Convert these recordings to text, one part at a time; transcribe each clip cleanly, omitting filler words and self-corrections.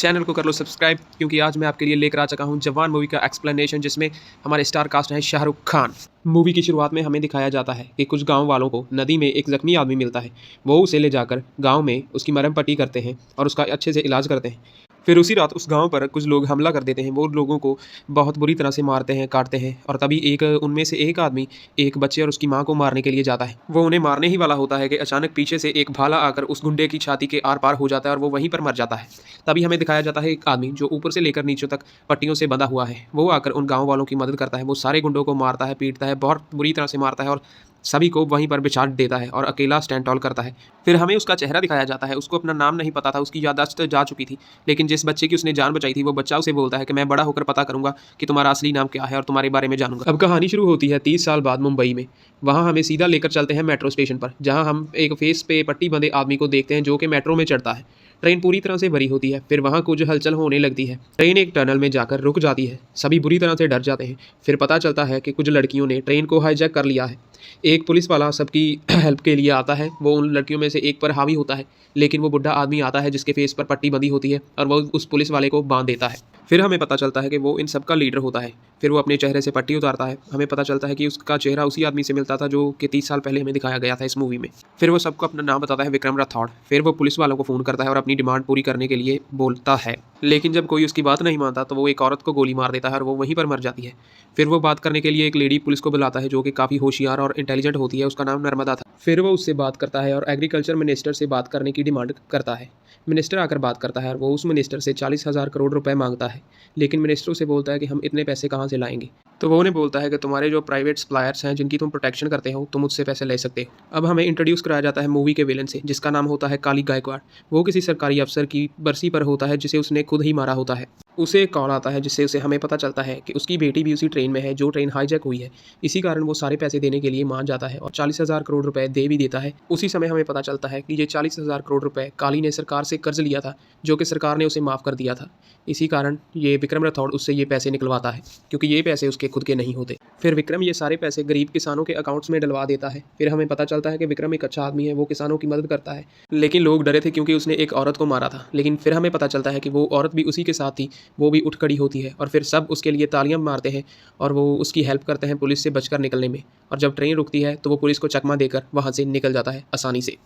Channel को कर लो subscribe, क्योंकि आज मैं आपके लिए लेकर आ चुका हूँ जवान मूवी का एक्सप्लेनेशन, जिसमें हमारे स्टार कास्ट हैं शाहरुख खान। मूवी की शुरुआत में हमें दिखाया जाता है कि कुछ गांव वालों को नदी में एक जख्मी आदमी मिलता है। वो उसे ले जाकर गांव में उसकी मरहम पट्टी करते हैं और उसका अच्छे से इलाज करते हैं। फिर उसी रात उस गांव पर कुछ लोग हमला कर देते हैं। वो लोगों को बहुत बुरी तरह से मारते हैं, काटते हैं, और तभी उनमें से एक आदमी एक बच्चे और उसकी माँ को मारने के लिए जाता है। वो उन्हें मारने ही वाला होता है कि अचानक पीछे से एक भाला आकर उस गुंडे की छाती के आर पार हो जाता है और वो वहीं पर मर जाता है। तभी हमें दिखाया जाता है एक आदमी जो ऊपर से लेकर नीचे तक पट्टियों से बंधा हुआ है। वो आकर उन गाँव वालों की मदद करता है। वो सारे गुंडों को मारता है, पीटता है, बहुत बुरी तरह से मारता है और सभी को वहीं पर बिछा देता है और अकेला स्टैंड टॉल करता है। फिर हमें उसका चेहरा दिखाया जाता है। उसको अपना नाम नहीं पता था, उसकी याददाश्त जा चुकी थी, लेकिन जिस बच्चे की उसने जान बचाई थी वो बच्चा उसे बोलता है कि मैं बड़ा होकर पता करूंगा कि तुम्हारा असली नाम क्या है और तुम्हारे बारे में जानूंगा। अब कहानी शुरू होती है 30 साल बाद मुंबई में। वहाँ हमें सीधा लेकर चलते हैं मेट्रो स्टेशन पर, जहाँ हम एक फेस पे पट्टी बंधे आदमी को देखते हैं जो कि मेट्रो में चढ़ता है। ट्रेन पूरी तरह से भरी होती है। फिर वहाँ कुछ हलचल होने लगती है। ट्रेन एक टनल में जाकर रुक जाती है। सभी बुरी तरह से डर जाते हैं। फिर पता चलता है कि कुछ लड़कियों ने ट्रेन को हाईजैक कर लिया है। एक पुलिस वाला सबकी हेल्प के लिए आता है। वो उन लड़कियों में से एक पर हावी होता है, लेकिन वो बुढ़ा आदमी आता है जिसके फेस पर पट्टी बंधी होती है और वो उस पुलिस वाले को बांध देता है। फिर हमें पता चलता है कि वो इन सब का लीडर होता है। फिर वो अपने चेहरे से पट्टी उतारता है। हमें पता चलता है कि उसका चेहरा उसी आदमी से मिलता था जो कि 30 साल पहले हमें दिखाया गया था इस मूवी में। फिर वो सबको अपना नाम बताता है, विक्रम राठौड़। फिर वो पुलिस वालों को फ़ोन करता है और अपनी डिमांड पूरी करने के लिए बोलता है, लेकिन जब कोई उसकी बात नहीं मानता तो वो एक औरत को गोली मार देता है और वो वहीं पर मर जाती है। फिर वो बात करने के लिए एक लेडी पुलिस को बुलाता है जो कि काफ़ी होशियार और इंटेलिजेंट होती है। उसका नाम नर्मदा था। फिर वो उससे बात करता है और एग्रीकल्चर मिनिस्टर से बात करने की डिमांड करता है। मिनिस्टर आकर बात करता है और वो उस मिनिस्टर से 40,000 करोड़ रुपए मांगता है, लेकिन मिनिस्टर उसे बोलता है कि हम इतने पैसे कहाँ से लाएंगे। तो वो उन्हें बोलता है कि तुम्हारे जो प्राइवेट सप्लायर्स हैं जिनकी तुम प्रोटेक्शन करते हो, तुम उससे पैसे ले सकते हो। अब हमें इंट्रोड्यूस कराया जाता है मूवी के विलन से, जिसका नाम होता है काली गायकवाड़। वो किसी सरकारी अफसर की बरसी पर होता है जिसे उसने खुद ही मारा होता है। उसे एक कॉल आता है जिससे उसे हमें पता चलता है कि उसकी बेटी भी उसी ट्रेन में है जो ट्रेन हाईजैक हुई है। इसी कारण वो सारे पैसे देने के लिए मान जाता है और 40,000 करोड़ रुपए दे भी देता है। उसी समय हमें पता चलता है कि ये 40,000 करोड़ रुपए काली ने सरकार से कर्ज लिया था, जो कि सरकार ने उसे माफ़ कर दिया था। इसी कारण ये विक्रम राठौड़ उससे ये पैसे निकलवाता है, क्योंकि ये पैसे उसके खुद के नहीं होते। फिर विक्रम ये सारे पैसे गरीब किसानों के अकाउंट्स में डलवा देता है। फिर हमें पता चलता है कि विक्रम एक अच्छा आदमी है, वो किसानों की मदद करता है, लेकिन लोग डरे थे क्योंकि उसने एक औरत को मारा था। लेकिन फिर हमें पता चलता है कि वो औरत भी उसी के साथ थी, वो भी उठ खड़ी होती है और फिर सब उसके लिए तालियां मारते हैं और वो उसकी हेल्प करते हैं पुलिस से बचकर निकलने में। और जब ट्रेन रुकती है तो वो पुलिस को चकमा देकर वहाँ से निकल जाता है आसानी से।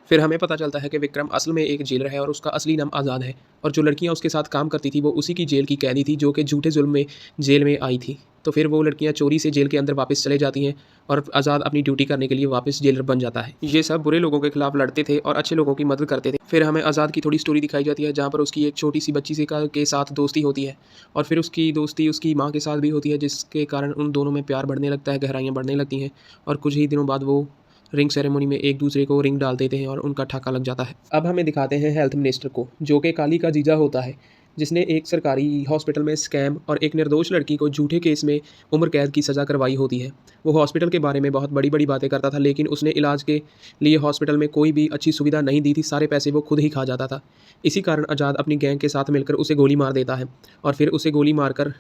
फिर हमें पता चलता है कि विक्रम असल में एक जेलर है और उसका असली नाम आज़ाद है, और जो लड़कियां उसके साथ काम करती थी वो उसी की जेल की कैदी थी जो कि झूठे जुल्म में जेल में आई थी। तो फिर वो लड़कियां चोरी से जेल के अंदर वापस चले जाती हैं और आज़ाद अपनी ड्यूटी करने के लिए वापस जेलर बन जाता है। ये सब बुरे लोगों के खिलाफ लड़ते थे और अच्छे लोगों की मदद करते थे। फिर हमें आज़ाद की थोड़ी स्टोरी दिखाई जाती है, जहाँ पर उसकी एक छोटी सी बच्ची के साथ दोस्ती होती है, और फिर उसकी दोस्ती उसकी माँ के साथ भी होती है, जिसके कारण उन दोनों में प्यार बढ़ने लगता है, गहराइयाँ बढ़ने लगती हैं, और कुछ ही दिनों बाद वो रिंग सेरेमनी में एक दूसरे को रिंग डाल देते हैं और उनका ठाका लग जाता है। अब हमें दिखाते हैं हेल्थ मिनिस्टर को, जो कि काली का जीजा होता है, जिसने एक सरकारी हॉस्पिटल में स्कैम और एक निर्दोष लड़की को झूठे केस में उम्र कैद की सज़ा करवाई होती है। वो हॉस्पिटल के बारे में बहुत बड़ी बड़ी बातें करता था, लेकिन उसने इलाज के लिए हॉस्पिटल में कोई भी अच्छी सुविधा नहीं दी थी। सारे पैसे वो खुद ही खा जाता था। इसी कारण आज़ाद अपनी गैंग के साथ मिलकर उसे गोली मार देता है, और फिर उसे गोली मारकर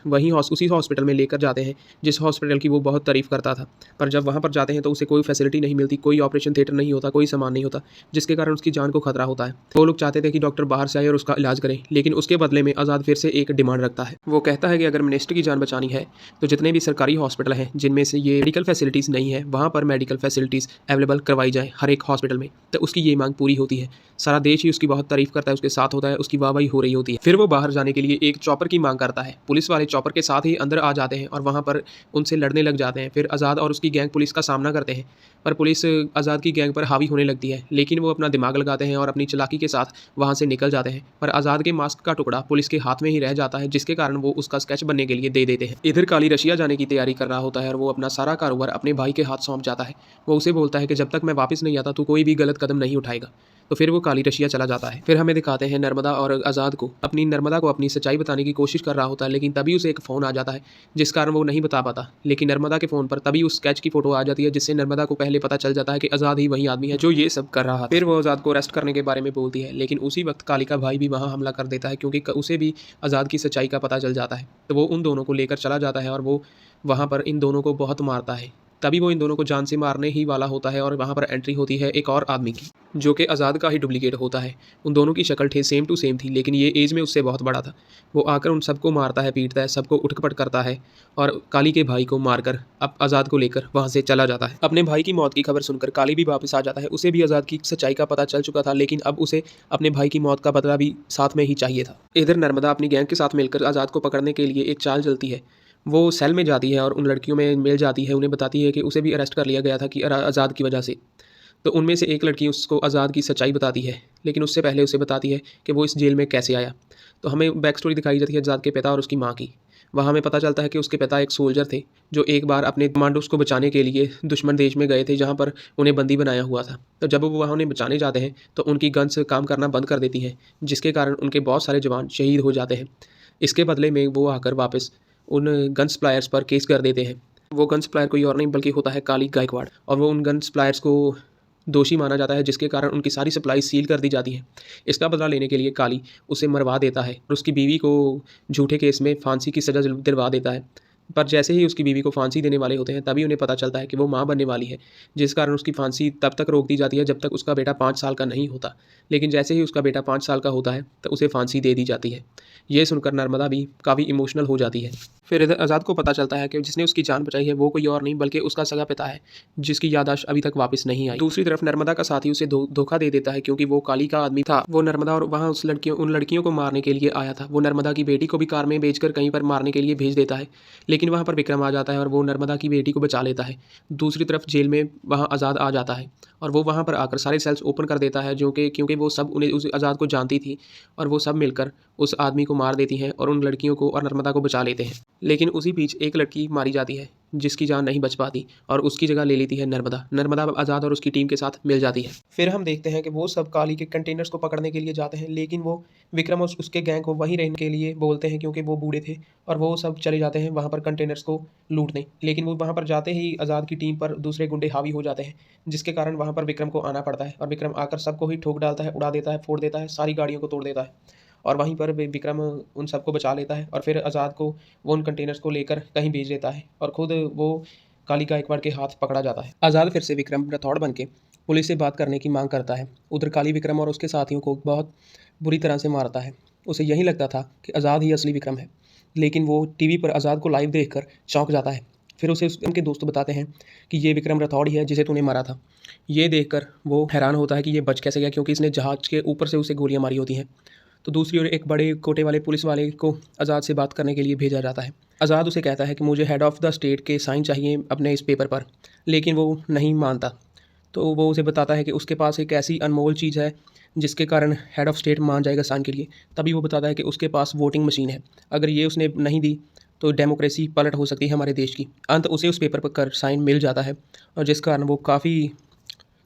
उसी हॉस्पिटल में लेकर जाते हैं जिस हॉस्पिटल की वो बहुत तारीफ़ करता था। पर जब वहाँ पर जाते हैं तो उसे कोई फैसिलिटी नहीं मिलती, कोई ऑपरेशन थिएटर नहीं होता, कोई सामान नहीं होता, जिसके कारण उसकी जान को खतरा होता है। वो लोग चाहते थे कि डॉक्टर बाहर से आए और उसका इलाज करें, लेकिन उसके बदले में आज़ाद फिर से एक डिमांड रखता है। वो कहता है कि अगर मिनिस्टर की जान बचानी है तो जितने भी सरकारी हॉस्पिटल हैं जिनमें से ये मेडिकल फैसिलिटीज़ नहीं है, वहाँ पर मेडिकल फैसिलिटीज़ अवेलेबल करवाई जाए हर एक हॉस्पिटल में। तो उसकी ये मांग पूरी होती है। सारा देश ही उसकी बहुत तारीफ करता है, उसके साथ होता है, उसकी वाहवाही हो रही होती है। फिर वो बाहर जाने के लिए एक चॉपर की मांग करता है। पुलिस वाले चॉपर के साथ ही अंदर आ जाते हैं और वहाँ पर उनसे लड़ने लग जाते हैं। फिर आज़ाद और उसकी गैंग पुलिस का सामना करते हैं, पर पुलिस आज़ाद की गैंग पर हावी होने लगती है, लेकिन वो अपना दिमाग लगाते हैं और अपनी चालाकी के साथ वहाँ से निकल जाते हैं। पर आज़ाद के मास्क का टुकड़ा पुलिस के हाथ में ही रह जाता है, जिसके कारण वो उसका स्केच बनने के लिए दे देते हैं। इधर काली रशिया जाने की तैयारी कर रहा होता है और वो अपना सारा कारोबार अपने भाई के हाथ सौंप जाता है। वो उसे बोलता है कि जब तक मैं वापस नहीं आता तो कोई भी गलत कदम नहीं उठाएगा। तो फिर वो काली रशिया चला जाता है। फिर हमें दिखाते हैं नर्मदा और आज़ाद को नर्मदा को अपनी सच्चाई बताने की कोशिश कर रहा होता है, लेकिन तभी उसे एक फ़ोन आ जाता है जिस कारण वो नहीं बता पाता। लेकिन नर्मदा के फ़ोन पर तभी उस स्केच की फ़ोटो आ जाती है, जिससे नर्मदा को पहले पता चल जाता है कि आज़ाद ही वही आदमी है जो ये सब कर रहा है। फिर वो आज़ाद को अरेस्ट करने के बारे में बोलती है, लेकिन उसी वक्त काली का भाई भी वहाँ हमला कर देता है, क्योंकि उसे भी आज़ाद की सच्चाई का पता चल जाता है। तो वो उन दोनों को लेकर चला जाता है और वो वहाँ पर इन दोनों को बहुत मारता है। तभी वो इन दोनों को जान से मारने ही वाला होता है और वहाँ पर एंट्री होती है एक और आदमी की, जो कि आज़ाद का ही डुप्लीकेट होता है। उन दोनों की शक्ल थे सेम टू सेम थी, लेकिन ये एज में उससे बहुत बड़ा था। वो आकर उन सबको मारता है, पीटता है, सबको उठपट करता है और काली के भाई को मारकर अब आज़ाद को लेकर वहाँ से चला जाता है। अपने भाई की मौत की खबर सुनकर काली भी वापस आ जाता है। उसे भी आज़ाद की सच्चाई का पता चल चुका था, लेकिन अब उसे अपने भाई की मौत का बदला भी साथ में ही चाहिए था। इधर नर्मदा अपनी गैंग के साथ मिलकर आज़ाद को पकड़ने के लिए एक चाल चलती है। वो सेल में जाती है और उन लड़कियों में मिल जाती है, उन्हें बताती है कि उसे भी अरेस्ट कर लिया गया था कि आज़ाद की वजह से। तो उनमें से एक लड़की उसको आज़ाद की सच्चाई बताती है, लेकिन उससे पहले उसे बताती है कि वो इस जेल में कैसे आया। तो हमें बैक स्टोरी दिखाई जाती है आज़ाद के पिता और उसकी माँ की। वहाँ हमें पता चलता है कि उसके पिता एक सोल्जर थे, जो एक बार अपने कमांडोज को बचाने के लिए दुश्मन देश में गए थे, जहाँ पर उन्हें बंदी बनाया हुआ था। तो जब वो वहाँ उन्हें बचाने जाते हैं तो उनकी गन्स काम करना बंद कर देती है, जिसके कारण उनके बहुत सारे जवान शहीद हो जाते हैं। इसके बदले में वो आकर वापस उन गन सप्लायर्स पर केस कर देते हैं। वो गन सप्लायर कोई और नहीं बल्कि होता है काली गायकवाड़, और वो उन गन सप्लायर्स को दोषी माना जाता है, जिसके कारण उनकी सारी सप्लाई सील कर दी जाती है। इसका बदला लेने के लिए काली उसे मरवा देता है और उसकी बीवी को झूठे केस में फांसी की सज़ा दिलवा देता है। पर जैसे ही उसकी बीवी को फांसी देने वाले होते हैं, तभी उन्हें पता चलता है कि वो माँ बनने वाली है, जिस कारण उसकी फांसी तब तक रोक दी जाती है जब तक उसका बेटा 5 साल का नहीं होता। लेकिन जैसे ही उसका बेटा 5 साल का होता है तो उसे फांसी दे दी जाती है। ये सुनकर नर्मदा भी काफ़ी इमोशनल हो जाती है। फिर इधर आज़ाद को पता चलता है कि जिसने उसकी जान बचाई है वो कोई और नहीं बल्कि उसका सगा पिता है, जिसकी याददाश्त अभी तक वापस नहीं आई। दूसरी तरफ नर्मदा का साथी उसे धोखा दे देता है, क्योंकि वो काली का आदमी था। वो नर्मदा और वहाँ उन लड़कियों को मारने के लिए आया था। वो नर्मदा की बेटी को भी कार में बेचकर कहीं पर मारने के लिए भेज देता है, लेकिन वहाँ पर विक्रम आ जाता है और वो नर्मदा की बेटी को बचा लेता है। दूसरी तरफ जेल में वहाँ आज़ाद आ जाता है और वो वहाँ पर आकर सारे सेल्स ओपन कर देता है, जो कि क्योंकि वो सब उन्हें उस आज़ाद को जानती थी, और वो सब मिलकर उस आदमी को मार देती हैं और उन लड़कियों को और नर्मदा को बचा लेते हैं। लेकिन उसी बीच एक लड़की मारी जाती है, जिसकी जान नहीं बच पाती, और उसकी जगह ले लेती है नर्मदा। नर्मदा आज़ाद और उसकी टीम के साथ मिल जाती है। फिर हम देखते हैं कि वो सब काली के कंटेनर्स को पकड़ने के लिए जाते हैं, लेकिन वो विक्रम और उसके गैंग को वहीं रहने के लिए बोलते हैं, क्योंकि वो बूढ़े थे, और वो सब चले जाते हैं वहाँ पर कंटेनर्स को लूटने। लेकिन वो वहाँ पर जाते ही आज़ाद की टीम पर दूसरे गुंडे हावी हो जाते हैं, जिसके कारण वहाँ पर विक्रम को आना पड़ता है, और विक्रम आकर सबको ही ठोक डालता है, उड़ा देता है, फोड़ देता है, सारी गाड़ियों को तोड़ देता है। और वहीं पर विक्रम उन सबको बचा लेता है, और फिर आज़ाद को वो उन कंटेनर्स को लेकर कहीं भेज देता है, और खुद वो काली गायकवाड़ के हाथ पकड़ा जाता है। आज़ाद फिर से विक्रम राठौड़ बन के पुलिस से बात करने की मांग करता है। उधर काली विक्रम और उसके साथियों को बहुत बुरी तरह से मारता है। उसे यही लगता था कि आज़ाद ही असली विक्रम है, लेकिन वो टीवी पर आज़ाद को लाइव देखकर चौंक जाता है। फिर उसे उनके दोस्त बताते हैं कि ये विक्रम राठौड़ ही है जिसे तूने मारा था। ये देखकर वो हैरान होता है कि ये बच कैसे गया, क्योंकि इसने जहाज़ के ऊपर से उसे गोलियां मारी होती हैं। तो दूसरी ओर एक बड़े कोटे वाले पुलिस वाले को आज़ाद से बात करने के लिए भेजा जाता है। आज़ाद उसे कहता है कि मुझे हेड ऑफ़ द स्टेट के साइन चाहिए अपने इस पेपर पर, लेकिन वो नहीं मानता। तो वो उसे बताता है कि उसके पास एक ऐसी अनमोल चीज़ है जिसके कारण हेड ऑफ़ स्टेट मान जाएगा साइन के लिए। तभी वो बताता है कि उसके पास वोटिंग मशीन है, अगर ये उसने नहीं दी तो डेमोक्रेसी पलट हो सकती है हमारे देश की। अंत उसे उस पेपर पर कर साइन मिल जाता है, और जिस कारण वो काफ़ी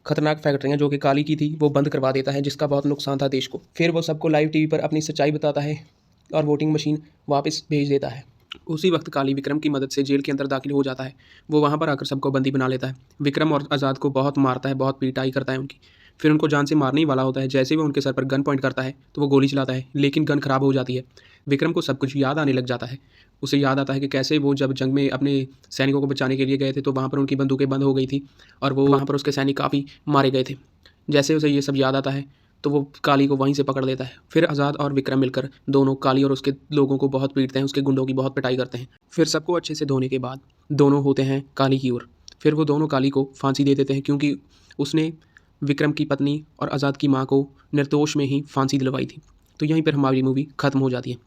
खतरनाक फैक्ट्रियाँ जो कि काली की थी वो बंद करवा देता है, जिसका बहुत नुकसान था देश को। फिर वो सबको लाइव टीवी पर अपनी सच्चाई बताता है और वोटिंग मशीन वापस भेज देता है। उसी वक्त काली विक्रम की मदद से जेल के अंदर दाखिल हो जाता है। वो वहाँ पर आकर सबको बंदी बना लेता है। विक्रम और आज़ाद को बहुत मारता है, बहुत पिटाई करता है उनकी। फिर उनको जान से मारने ही वाला होता है। जैसे वो उनके सर पर गन पॉइंट करता है तो वो गोली चलाता है, लेकिन गन खराब हो जाती है। विक्रम को सब कुछ याद आने लग जाता है। उसे याद आता है कि कैसे वो जब जंग में अपने सैनिकों को बचाने के लिए गए थे तो वहाँ पर उनकी बंदूकें बंद हो गई थी, और वो वहाँ पर उसके सैनिक काफ़ी मारे गए थे। जैसे उसे ये सब याद आता है तो वो काली को वहीं से पकड़ लेता है। फिर आज़ाद और विक्रम मिलकर दोनों काली और उसके लोगों को बहुत पीटते हैं, उसके गुंडों की बहुत पिटाई करते हैं। फिर सबको अच्छे से धोने के बाद दोनों होते हैं काली की ओर। फिर वो दोनों काली को फांसी दे देते हैं, क्योंकि उसने विक्रम की पत्नी और आज़ाद की माँ को निर्दोष में ही फांसी दिलवाई थी। तो यहीं पर हमारी मूवी ख़त्म हो जाती है।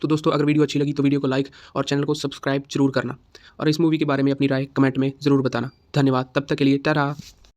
तो दोस्तों, अगर वीडियो अच्छी लगी तो वीडियो को लाइक और चैनल को सब्सक्राइब जरूर करना, और इस मूवी के बारे में अपनी राय कमेंट में ज़रूर बताना। धन्यवाद। तब तक के लिए टाटा।